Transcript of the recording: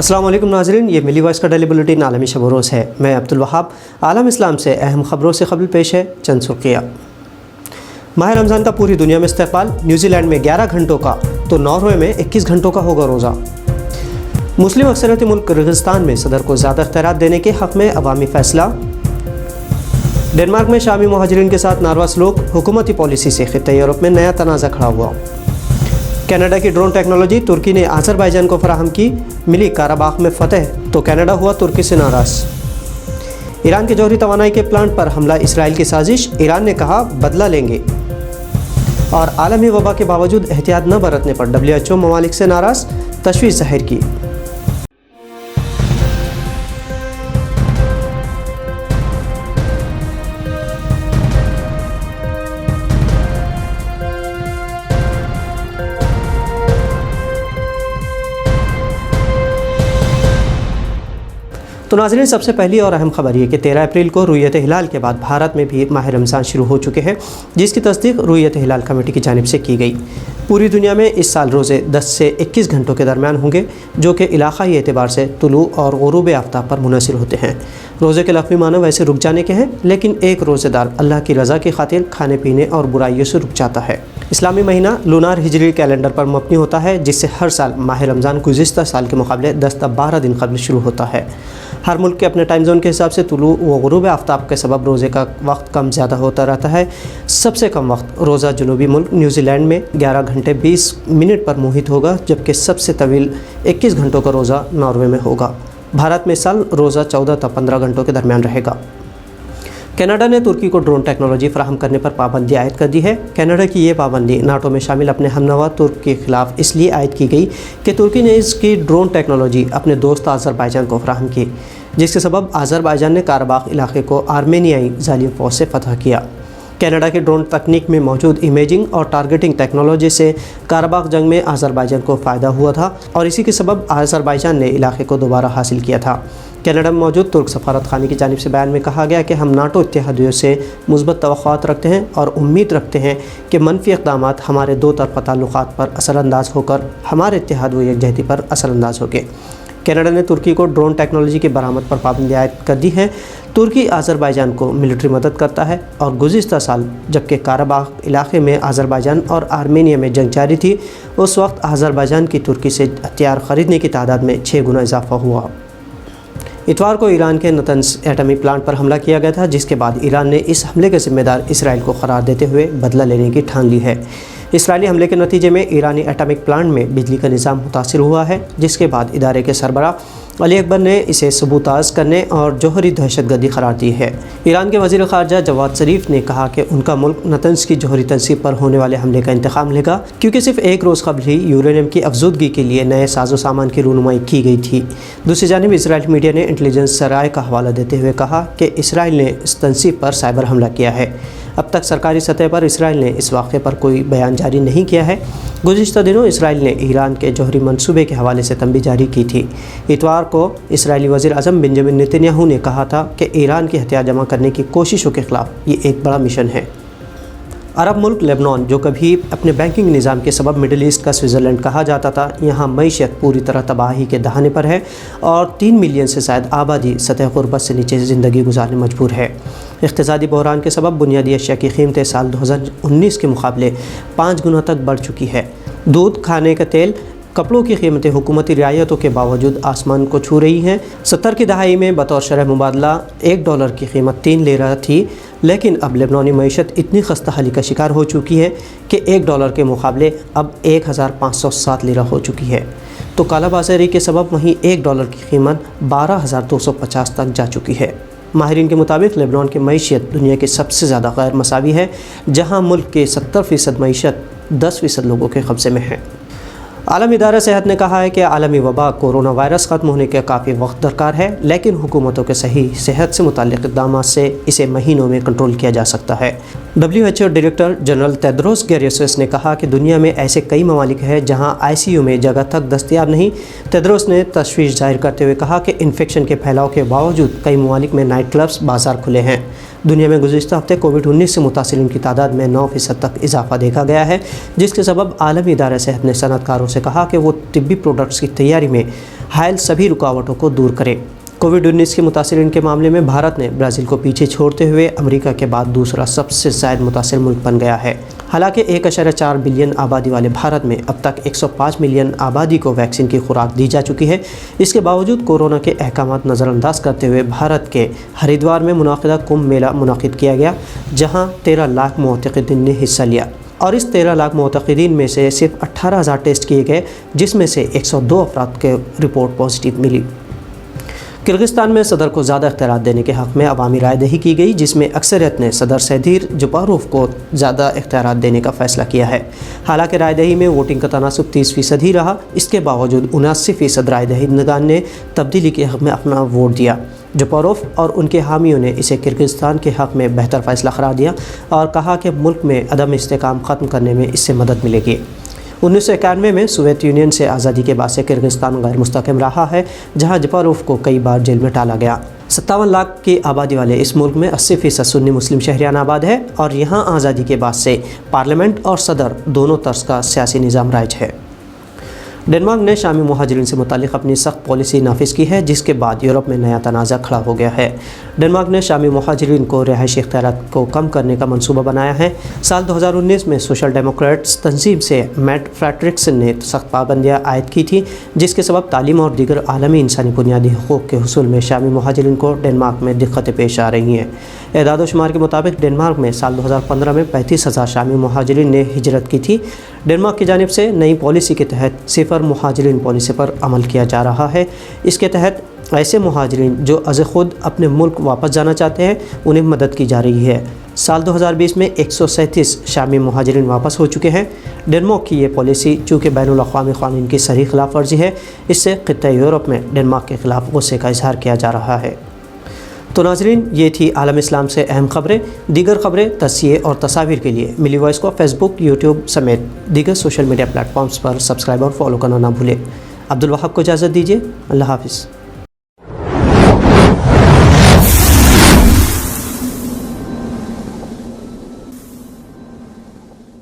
السلام علیکم ناظرین، یہ ملی وائس کا ڈیلی بلیٹن عالمی شب و روز ہے۔ میں عبدالوہاب۔ عالم اسلام سے اہم خبروں سے قبل پیش ہے چند سرخیاں۔ ماہ رمضان کا پوری دنیا میں استقبال، نیوزی لینڈ میں 11 گھنٹوں کا تو ناروا میں 21 گھنٹوں کا ہوگا روزہ۔ مسلم اکثریتی ملک کرغستان میں صدر کو زیادہ اختیارات دینے کے حق میں عوامی فیصلہ۔ ڈنمارک میں شامی مہاجرین کے ساتھ ناروا سلوک، حکومتی پالیسی سے خطہ یورپ میں نیا تنازعہ کھڑا ہوا۔ کینیڈا کی ڈرون ٹیکنالوجی ترکی نے آذربائیجان کو فراہم کی، ملی کاراباخ میں فتح تو کینیڈا ہوا ترکی سے ناراض۔ ایران کے جوہری توانائی کے پلانٹ پر حملہ اسرائیل کی سازش، ایران نے کہا بدلہ لیں گے۔ اور عالمی وبا کے باوجود احتیاط نہ برتنے پر WHO ممالک سے ناراض، تشویش ظاہر کی۔ تو ناظرین، سب سے پہلی اور اہم خبر یہ کہ 13 اپریل کو رؤیت ہلال کے بعد بھارت میں بھی ماہ رمضان شروع ہو چکے ہیں، جس کی تصدیق رؤیت ہلال کمیٹی کی جانب سے کی گئی۔ پوری دنیا میں اس سال روزے 10 سے 21 گھنٹوں کے درمیان ہوں گے، جو کہ علاقائی اعتبار سے طلوع اور غروب آفتاب پر منحصر ہوتے ہیں۔ روزے کے لفظی معنی ویسے رک جانے کے ہیں، لیکن ایک روزے دار اللہ کی رضا کی خاطر کھانے پینے اور برائیوں سے رک جاتا ہے۔ اسلامی مہینہ لونار ہجری کیلنڈر پر مبنی ہوتا ہے، جس سے ہر سال ماہ رمضان گزشتہ سال کے مقابلے 10 تا 12 دن قبل شروع ہوتا ہے۔ ہر ملک کے اپنے ٹائم زون کے حساب سے طلوع و غروب آفتاب کے سبب روزے کا وقت کم زیادہ ہوتا رہتا ہے۔ سب سے کم وقت روزہ جنوبی ملک نیوزی لینڈ میں 11 گھنٹے 20 منٹ پر محیط ہوگا، جبکہ سب سے طویل 21 گھنٹوں کا روزہ ناروے میں ہوگا۔ بھارت میں اس سال روزہ 14 تا 15 گھنٹوں کے درمیان رہے گا۔ کینیڈا نے ترکی کو ڈرون ٹیکنالوجی فراہم کرنے پر پابندی عائد کر دی ہے۔ کینیڈا کی یہ پابندی ناٹو میں شامل اپنے ہم نوا ترک کے خلاف اس لیے عائد کی گئی کہ ترکی نے اس کی ڈرون ٹیکنالوجی اپنے دوست آذربائیجان کو فراہم کی، جس کے سبب آذربائیجان نے کاراباخ علاقے کو آرمینیائی ظالم فوج سے فتح کیا۔ کینیڈا کی ڈرون تکنیک میں موجود امیجنگ اور ٹارگیٹنگ ٹیکنالوجی سے کاراباخ جنگ میں آذربائیجان کو فائدہ ہوا تھا، اور اسی کے سبب آذربائیجان نے علاقے کو دوبارہ حاصل کیا تھا۔ کینیڈا میں موجود ترک سفارت خانے کی جانب سے بیان میں کہا گیا کہ ہم ناٹو اتحادیوں سے مثبت توقعات رکھتے ہیں اور امید رکھتے ہیں کہ منفی اقدامات ہمارے دو طرفہ تعلقات پر اثر انداز ہو کر ہمارے اتحاد و یکجہتی پر اثر انداز ہوں گے۔ کینیڈا نے ترکی کو ڈرون ٹیکنالوجی کی برآمد پر پابندی عائد کر دی ہے۔ ترکی آذربائیجان کو ملٹری مدد کرتا ہے، اور گزشتہ سال جبکہ کاراباخ علاقے میں آذربائیجان اور آرمینیا میں جنگ جاری تھی، اس وقت آذربائیجان کی ترکی سے ہتھیار خریدنے کی تعداد میں 6 گنا اضافہ ہوا۔ اتوار کو ایران کے نتنز ایٹمی پلانٹ پر حملہ کیا گیا تھا، جس کے بعد ایران نے اس حملے کے ذمہ دار اسرائیل کو قرار دیتے ہوئے بدلہ لینے کی ٹھان لی ہے۔ اسرائیلی حملے کے نتیجے میں ایرانی ایٹمک پلانٹ میں بجلی کا نظام متاثر ہوا ہے، جس کے بعد ادارے کے سربراہ علی اکبر نے اسے سبوتاژ کرنے اور جوہری دہشت گردی قرار دی ہے۔ ایران کے وزیر خارجہ جواد ظریف نے کہا کہ ان کا ملک نتنز کی جوہری تنصیب پر ہونے والے حملے کا انتقام لے گا، کیونکہ صرف ایک روز قبل ہی یورینیم کی افزودگی کے لیے نئے ساز و سامان کی رونمائی کی گئی تھی۔ دوسری جانب اسرائیلی میڈیا نے انٹیلیجنس ذرائع کا حوالہ دیتے ہوئے کہا کہ اسرائیل نے اس تنصیب پر سائبر حملہ کیا ہے۔ اب تک سرکاری سطح پر اسرائیل نے اس واقعے پر کوئی بیان جاری نہیں کیا ہے۔ گزشتہ دنوں اسرائیل نے ایران کے جوہری منصوبے کے حوالے سے تنبیہ جاری کی تھی۔ اتوار کو اسرائیلی وزیر اعظم بنجامن نیتن یاہو نے کہا تھا کہ ایران کی ہتھیار جمع کرنے کی کوششوں کے خلاف یہ ایک بڑا مشن ہے۔ عرب ملک لیبنان، جو کبھی اپنے بینکنگ نظام کے سبب مڈل ایسٹ کا سوئٹزرلینڈ کہا جاتا تھا، یہاں معیشت پوری طرح تباہی کے دہانے پر ہے، اور 3 ملین سے زائد آبادی سطح غربت سے نیچے زندگی گزارنے مجبور ہے۔ اقتصادی بحران کے سبب بنیادی اشیاء کی قیمتیں سال 2019 کے مقابلے 5 گنا تک بڑھ چکی ہے۔ دودھ، کھانے کا تیل، کپڑوں کی قیمتیں حکومتی رعایتوں کے باوجود آسمان کو چھو رہی ہیں۔ 70 کی دہائی میں بطور شرح مبادلہ $1 کی قیمت 3 لیرہ تھی، لیکن اب لیبنانی معیشت اتنی خستہ حالی کا شکار ہو چکی ہے کہ $1 کے مقابلے اب 1507 لیرہ ہو چکی ہے۔ تو کالا بازاری کے سبب وہیں $1 کی قیمت 12250 تک جا چکی ہے۔ ماہرین کے مطابق لیبنان کی معیشت دنیا کے سب سے زیادہ غیر مساوی ہے، جہاں ملک کے 70% معیشت 10% لوگوں کے قبضے میں ہے۔ عالمی ادارہ صحت نے کہا ہے کہ عالمی وبا کورونا وائرس ختم ہونے کے کافی وقت درکار ہے، لیکن حکومتوں کے صحیح صحت سے متعلق اقدامات سے اسے مہینوں میں کنٹرول کیا جا سکتا ہے۔ WHO ڈائریکٹر جنرل تیدروس گیبریسوس نے کہا کہ دنیا میں ایسے کئی ممالک ہیں جہاں ICU میں جگہ تک دستیاب نہیں۔ تیدروس نے تشویش ظاہر کرتے ہوئے کہا کہ انفیکشن کے پھیلاؤ کے باوجود کئی ممالک میں نائٹ کلبز بازار کھلے ہیں۔ دنیا میں گزشتہ ہفتے کووڈ-19 سے متاثرین کی تعداد میں 9% تک اضافہ دیکھا گیا ہے، جس کے سبب عالمی ادارہ صحت نے صنعت کاروں سے کہا کہ وہ طبی پروڈکٹس کی تیاری میں حائل سبھی رکاوٹوں کو دور کریں۔ کووڈ-19 کے متاثرین کے معاملے میں بھارت نے برازیل کو پیچھے چھوڑتے ہوئے امریکہ کے بعد دوسرا سب سے زیادہ متاثر ملک بن گیا ہے۔ حالانکہ 1.4 بلین آبادی والے بھارت میں اب تک 105 ملین آبادی کو ویکسین کی خوراک دی جا چکی ہے، اس کے باوجود کورونا کے احکامات نظر انداز کرتے ہوئے بھارت کے ہریدوار میں منعقدہ کمبھ میلہ منعقد کیا گیا، جہاں 13 لاکھ معتقدین نے حصہ لیا، اور اس 13 لاکھ معتقدین میں سے صرف 18,000 ٹیسٹ کیے گئے، جس میں سے 102 افراد کے رپورٹ پازیٹیو ملی۔ کرغستان میں صدر کو زیادہ اختیارات دینے کے حق میں عوامی رائے دہی کی گئی، جس میں اکثریت نے صدر سیدیر جپاروف کو زیادہ اختیارات دینے کا فیصلہ کیا ہے۔ حالانکہ رائے دہی میں ووٹنگ کا تناسب 30% ہی رہا، اس کے باوجود 79% رائے دہندگان نے تبدیلی کے حق میں اپنا ووٹ دیا۔ جپاروف اور ان کے حامیوں نے اسے کرغستان کے حق میں بہتر فیصلہ قرار دیا اور کہا کہ ملک میں عدم استحکام ختم کرنے میں اس سے مدد ملے گی۔ 1991 میں سوویت یونین سے آزادی کے بعد سے کرغستان غیر مستحکم رہا ہے، جہاں جپاروف کو کئی بار جیل میں ڈالا گیا۔ 57 لاکھ کی آبادی والے اس ملک میں 80% سنی مسلم شہریان آباد ہے، اور یہاں آزادی کے بعد سے پارلیمنٹ اور صدر دونوں طرز کا سیاسی نظام رائج ہے۔ ڈنمارک نے شامی مہاجرین سے متعلق اپنی سخت پالیسی نافذ کی ہے، جس کے بعد یورپ میں نیا تنازعہ کھڑا ہو گیا ہے۔ ڈنمارک نے شامی مہاجرین کو رہائشی اختیارات کو کم کرنے کا منصوبہ بنایا ہے۔ سال 2019 میں سوشل ڈیموکریٹس تنظیم سے میٹ فریڈرکسن نے سخت پابندیاں عائد کی تھیں، جس کے سبب تعلیم اور دیگر عالمی انسانی بنیادی حقوق کے حصول میں شامی مہاجرین کو ڈنمارک میں دقتیں پیش آ رہی ہیں۔ اعداد و شمار کے مطابق ڈنمارک میں سال 2015 میں 35,000 شامی مہاجرین نے ہجرت کی تھی۔ ڈنمارک کی جانب سے نئی پالیسی کے تحت صفر مہاجرین پالیسی پر عمل کیا جا رہا ہے۔ اس کے تحت ایسے مہاجرین جو از خود اپنے ملک واپس جانا چاہتے ہیں، انہیں مدد کی جا رہی ہے۔ سال 2020 میں 137 شامی مہاجرین واپس ہو چکے ہیں۔ ڈنمارک کی یہ پالیسی چونکہ بین الاقوامی قوانین کی صریح خلاف ورزی ہے، اس سے خطہ یورپ میں ڈنمارک کے خلاف غصے کا اظہار کیا جا رہا ہے۔ تو ناظرین، یہ تھی عالم اسلام سے اہم خبریں۔ دیگر خبریں، تصحیح اور تصاویر کے لیے ملی وائس کو فیس بک، یوٹیوب سمیت دیگر سوشل میڈیا پلیٹ فارمز پر سبسکرائب اور فالو کرنا نہ بھولیں۔ عبدالوہاب کو اجازت دیجیے۔ اللہ حافظ۔